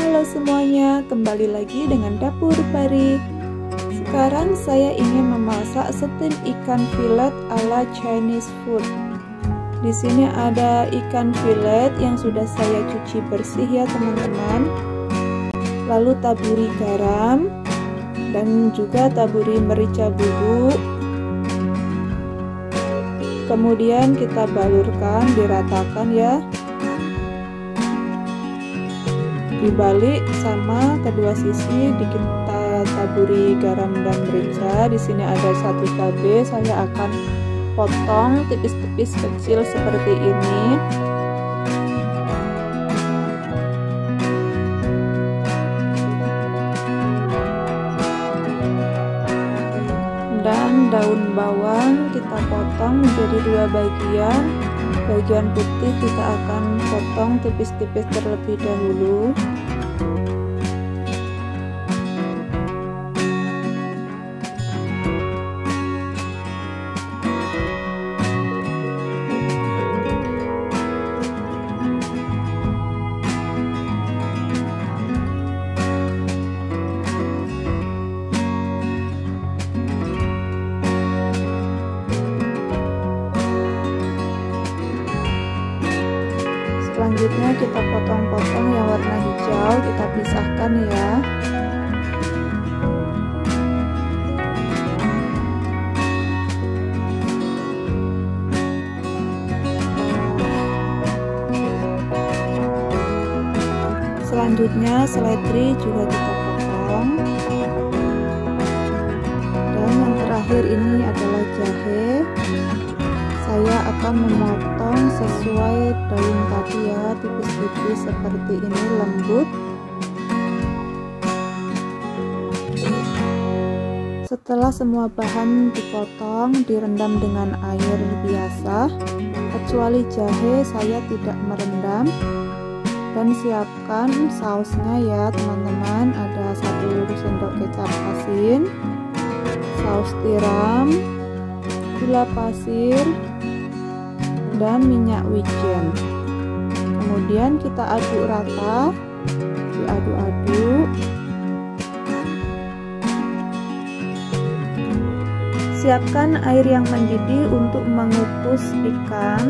Halo semuanya, kembali lagi dengan Dapur Pari. Sekarang saya ingin memasak steam ikan filet ala Chinese food. Di sini ada ikan filet yang sudah saya cuci bersih ya teman-teman. Lalu taburi garam dan juga taburi merica bubuk. Kemudian kita balurkan, diratakan ya. Dibalik sama kedua sisi, kita taburi garam dan merica. Di sini ada 1 cabai, saya akan potong tipis-tipis kecil seperti ini. Dan daun bawang kita potong menjadi 2 bagian. Bagian putih kita akan potong tipis-tipis terlebih dahulu. Selanjutnya kita potong-potong yang warna hijau, kita pisahkan ya. Selanjutnya seledri juga kita potong. Dan yang terakhir ini adalah jahe. Saya akan memotong sesuai daun tadi ya, tipis-tipis seperti ini, lembut. Setelah semua bahan dipotong, direndam dengan air biasa, kecuali jahe saya tidak merendam. Dan siapkan sausnya ya teman-teman, ada 1 sendok kecap asin, saus tiram, gula pasir, dan minyak wijen. Kemudian kita aduk rata, diaduk-aduk. Siapkan air yang mendidih untuk mengukus ikan.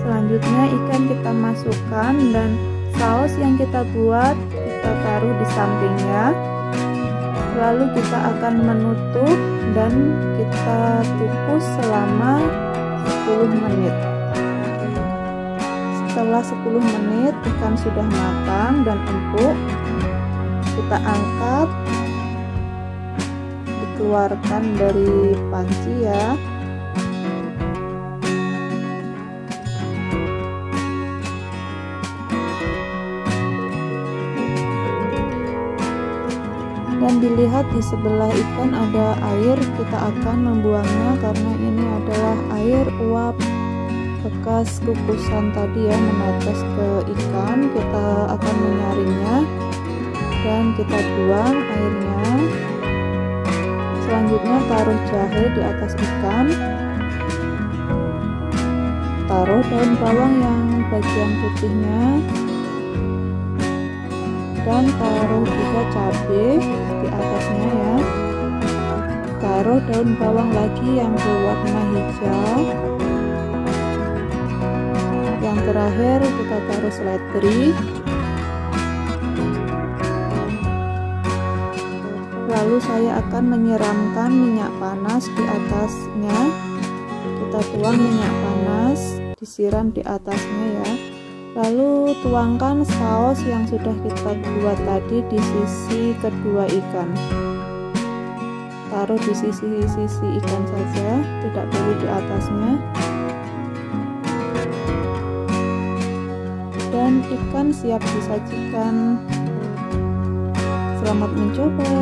Selanjutnya ikan kita masukkan dan saus yang kita buat kita taruh di sampingnya. Lalu kita akan menutup dan kita kukus selama 10 menit. Setelah 10 menit ikan sudah matang dan empuk, kita angkat, dikeluarkan dari panci ya. Dan dilihat di sebelah ikan ada air, kita akan membuangnya karena ini adalah air uap bekas kukusan tadi ya, menetes ke ikan. Kita akan menyaringnya dan kita buang airnya. Selanjutnya taruh jahe di atas ikan, taruh daun bawang yang bagian putihnya, dan taruh juga cabai di atasnya ya. Taruh daun bawang lagi yang berwarna hijau. Yang terakhir kita taruh seledri. Lalu saya akan menyiramkan minyak panas di atasnya. Kita tuang minyak panas, disiram di atasnya ya. Lalu tuangkan saus yang sudah kita buat tadi di sisi kedua ikan. Taruh di sisi-sisi ikan saja, tidak perlu di atasnya. Dan ikan siap disajikan. Selamat mencoba.